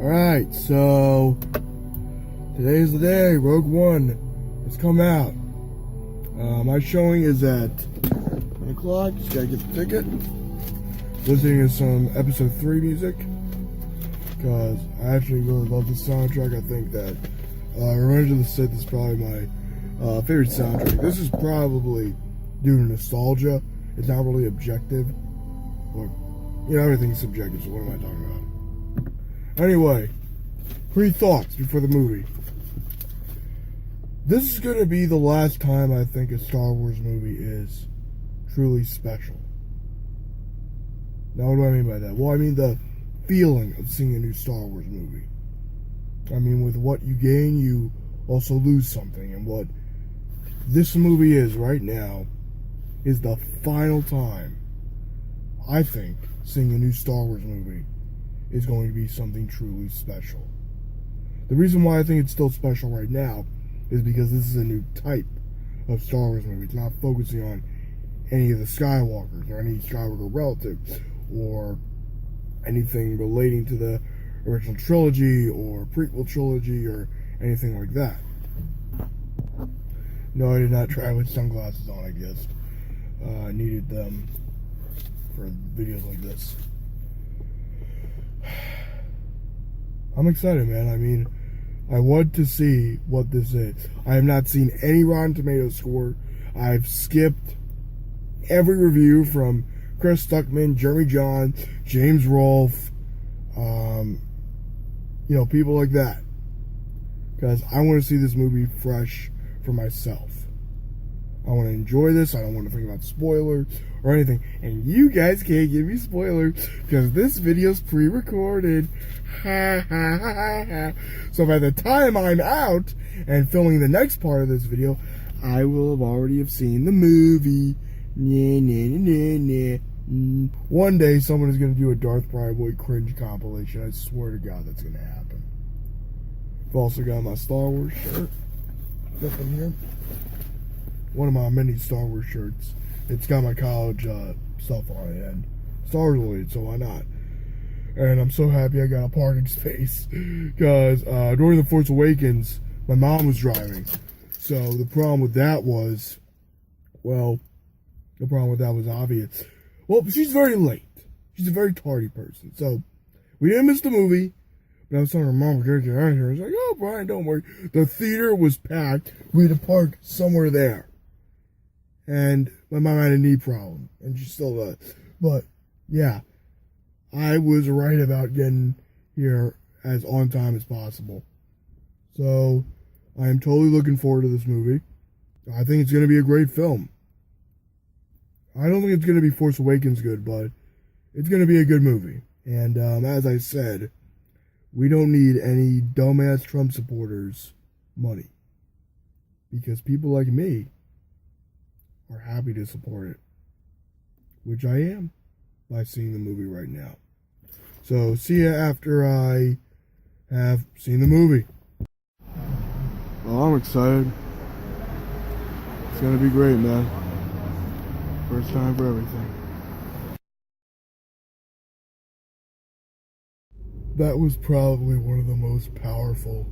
Alright, so today's the day. Rogue One has come out. My showing is at 10 o'clock. Just gotta get the ticket. Listening to some episode 3 music, because I actually really love the soundtrack. I think that Revenge of the Sith is probably my favorite soundtrack. This is probably due to nostalgia. It's not really objective. Or, everything's subjective, so what am I talking about? Anyway, pre-thoughts before the movie. This is going to be the last time I think a Star Wars movie is truly special. Now, what do I mean by that? Well, I mean the feeling of seeing a new Star Wars movie. I mean, with what you gain, you also lose something. And what this movie is right now is the final time, I think, seeing a new Star Wars movie is going to be something truly special. The reason why I think it's still special right now is because this is a new type of Star Wars movie. It's not focusing on any of the Skywalkers or any Skywalker relatives or anything relating to the original trilogy or prequel trilogy or anything like that. No, I did not try with sunglasses on, I guess. I needed them for videos like this. I'm excited, man. I mean, I want to see what this is. I have not seen any Rotten Tomatoes score. I've skipped every review from Chris Stuckman, Jeremy John, James Rolfe, people like that. Because I want to see this movie fresh for myself. I want to enjoy this. I don't want to think about spoilers or anything. And you guys can't give me spoilers because this video's pre-recorded. Ha ha ha ha. So by the time I'm out and filming the next part of this video, I will have already have seen the movie. One day someone is going to do a Darth Pride Boy cringe compilation. I swear to God that's going to happen. I've also got my Star Wars shirt. Nothing here. One of my many Star Wars shirts. It's got my college stuff on it and Star Wars related, so why not? And I'm so happy I got a parking space because during The Force Awakens, my mom was driving. So the problem with that was, obvious. Well, she's very late. She's a very tardy person. So we didn't miss the movie. But I was telling her mom, we're going to get out of here. I was like, oh, Brian, don't worry. The theater was packed. We had to park somewhere there. And my mom had a knee problem, and she still does. But, yeah, I was right about getting here as on time as possible. So, I am totally looking forward to this movie. I think it's going to be a great film. I don't think it's going to be Force Awakens good, but it's going to be a good movie. And as I said, we don't need any dumbass Trump supporters' money. Because people like me are happy to support it, which I am by seeing the movie right now. So see ya after I have seen the movie. Well, I'm excited. It's gonna be great, man. First time for everything. That was probably one of the most powerful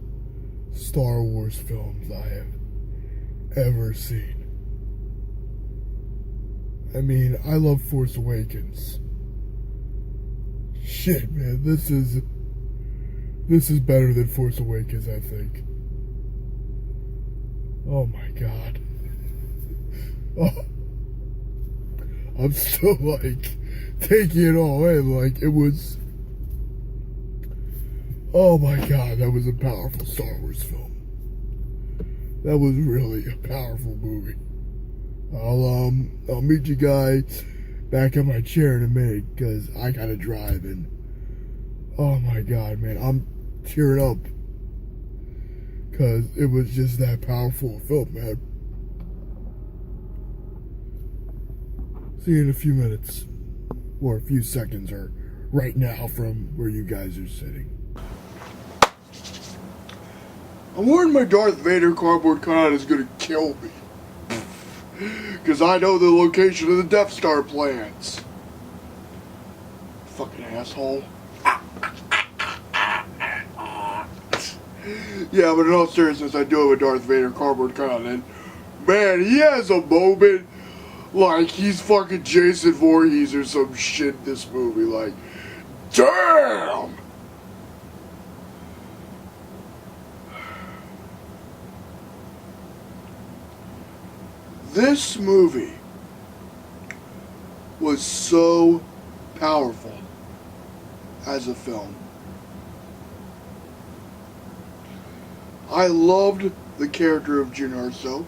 Star Wars films I have ever seen. I mean, I love Force Awakens. Shit, man, this is better than Force Awakens, I think. Oh my God. Oh, I'm still taking it all in, it was. Oh my God, that was a powerful Star Wars film. That was really a powerful movie. I'll meet you guys back in my chair in a minute because I gotta drive and oh my God, man, I'm tearing up because it was just that powerful film, man. See you in a few minutes or a few seconds or right now from where you guys are sitting. I'm worried my Darth Vader cardboard cutout is gonna kill me. Because I know the location of the Death Star plans. Fucking asshole. Yeah, but in all seriousness, I do have a Darth Vader cardboard cutout, and man, he has a moment like he's fucking Jason Voorhees or some shit in this movie. Like, damn! This movie was so powerful as a film. I loved the character of Jyn Erso.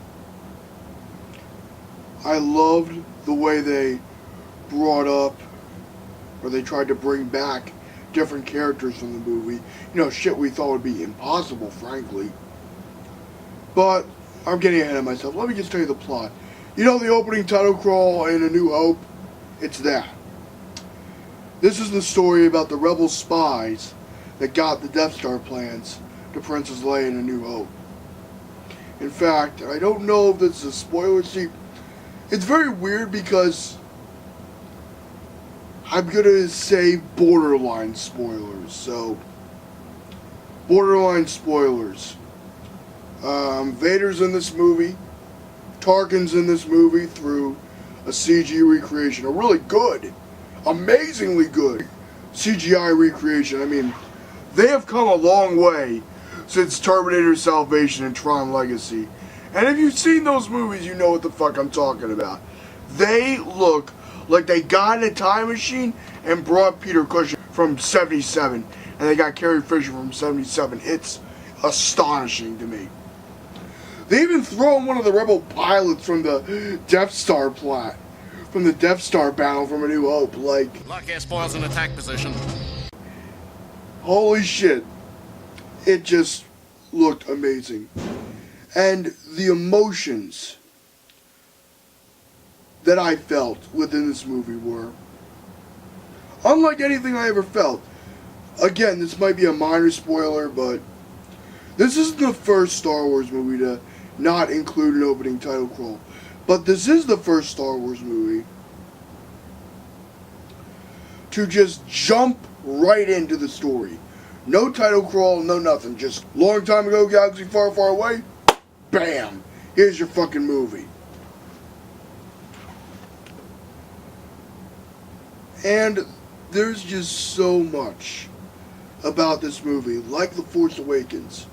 I loved the way they brought up, or they tried to bring back, different characters from the movie. You know, shit we thought would be impossible, frankly. But I'm getting ahead of myself. Let me just tell you the plot. You know the opening title crawl in A New Hope? It's that. This is the story about the rebel spies that got the Death Star plans to Princess Leia in A New Hope. In fact, I don't know if this is a spoiler. See, it's very weird because I'm going to say borderline spoilers. So, borderline spoilers. Vader's in this movie. Tarkin's in this movie through a CG recreation. A really good, amazingly good CGI recreation. I mean, they have come a long way since Terminator Salvation and Tron Legacy. And if you've seen those movies, you know what the fuck I'm talking about. They look like they got in a time machine and brought Peter Cushing from 77. And they got Carrie Fisher from 77. It's astonishing to me. They even throw in one of the rebel pilots from the Death Star plot. From the Death Star battle from A New Hope. Like, Lockyer spoils in attack position. Holy shit. It just looked amazing. And the emotions that I felt within this movie were unlike anything I ever felt. Again, this might be a minor spoiler, but this isn't the first Star Wars movie to not include an opening title crawl. But this is the first Star Wars movie to just jump right into the story. No title crawl, no nothing. Just long time ago, galaxy far, far away. Bam! Here's your fucking movie. And there's just so much about this movie, like The Force Awakens,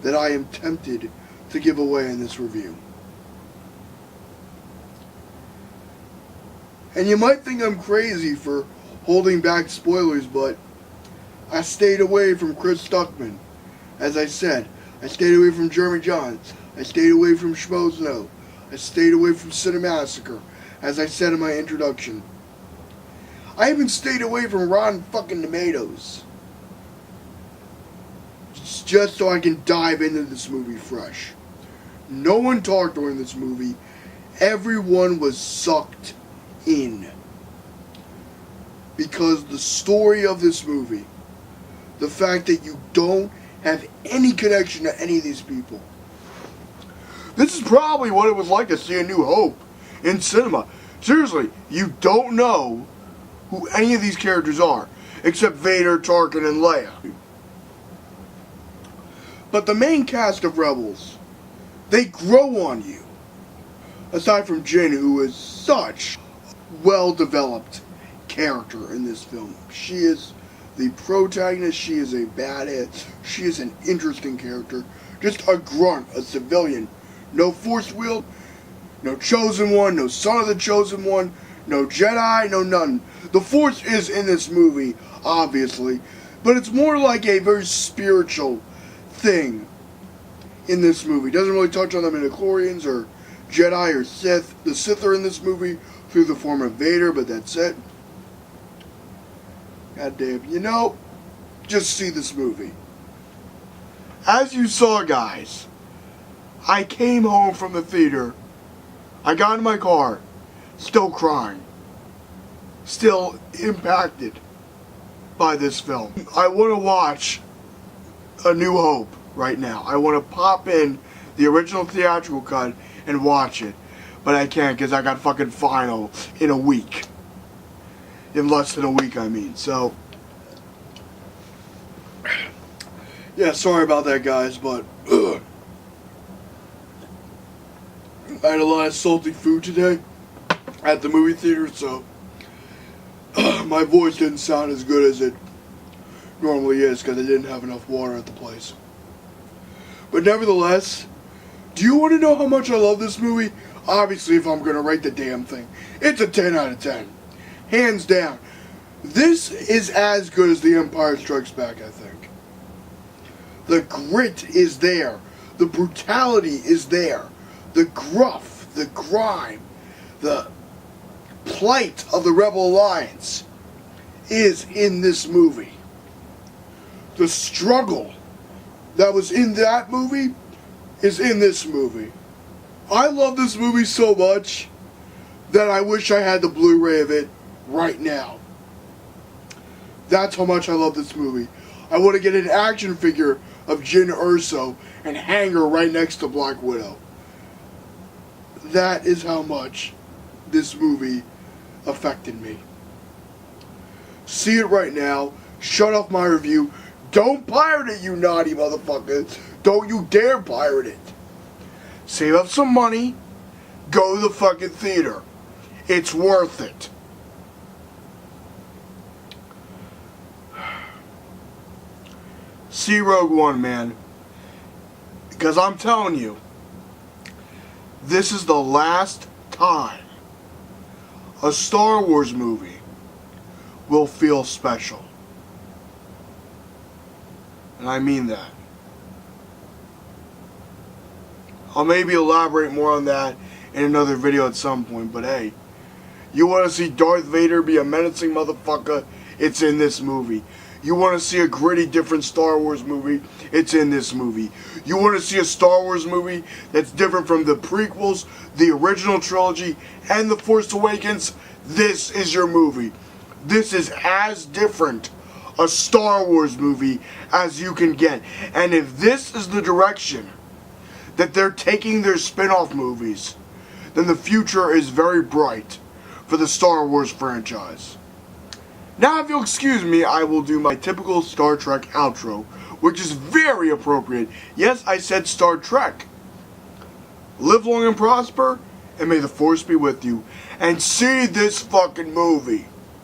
that I am tempted to give away in this review. And you might think I'm crazy for holding back spoilers, but I stayed away from Chris Stuckman. As I said, I stayed away from Jeremy Jahns. I stayed away from Schmoes Know. I stayed away from Cinemassacre, as I said in my introduction. I even stayed away from Rotten fucking Tomatoes. Just so I can dive into this movie fresh. No one talked during this movie. Everyone was sucked in. Because the story of this movie, the fact that you don't have any connection to any of these people. This is probably what it was like to see A New Hope in cinema. Seriously, you don't know who any of these characters are, except Vader, Tarkin, and Leia. But the main cast of Rebels, they grow on you. Aside from Jyn, who is such a well-developed character in this film. She is the protagonist, she is a badass, she is an interesting character. Just a grunt, a civilian. No force wield, no chosen one, no son of the chosen one, no Jedi, no none. The Force is in this movie, obviously, but it's more like a very spiritual thing in this movie. Doesn't really touch on the midichlorians or Jedi or Sith. The Sith are in this movie through the form of Vader, but that's it. God damn, you know, just see this movie. As you saw, guys, I came home from the theater. I got in my car, still crying. Still impacted by this film. I want to watch A New Hope right now. I want to pop in the original theatrical cut and watch it. But I can't because I got fucking final in a week. In less than a week, I mean. So, Yeah, sorry about that, guys, but I had a lot of salty food today at the movie theater, so my voice didn't sound as good as it normally is because I didn't have enough water at the place. But nevertheless, do you want to know how much I love this movie? Obviously, if I'm going to rate the damn thing, it's a 10 out of 10. Hands down. This is as good as The Empire Strikes Back, I think. The grit is there. The brutality is there. The gruff, the grime, the plight of the Rebel Alliance is in this movie. The struggle that was in that movie is in this movie. I love this movie so much that I wish I had the Blu-ray of it right now. That's how much I love this movie. I want to get an action figure of Jyn Erso and hang her right next to Black Widow. That is how much this movie affected me. See it right now. Shut off my review. Don't pirate it, you naughty motherfuckers. Don't you dare pirate it. Save up some money. Go to the fucking theater. It's worth it. See Rogue One, man. Because I'm telling you, this is the last time a Star Wars movie will feel special. And I mean that. I'll maybe elaborate more on that in another video at some point, but hey, you want to see Darth Vader be a menacing motherfucker? It's in this movie. You want to see a gritty, different Star Wars movie? It's in this movie. You want to see a Star Wars movie that's different from the prequels, the original trilogy, and The Force Awakens? This is your movie. This is as different a Star Wars movie as you can get. And if this is the direction that they're taking their spin-off movies, then the future is very bright for the Star Wars franchise. Now, if you'll excuse me, I will do my typical Star Trek outro, which is very appropriate. Yes, I said Star Trek. Live long and prosper, and may the Force be with you. And see this fucking movie.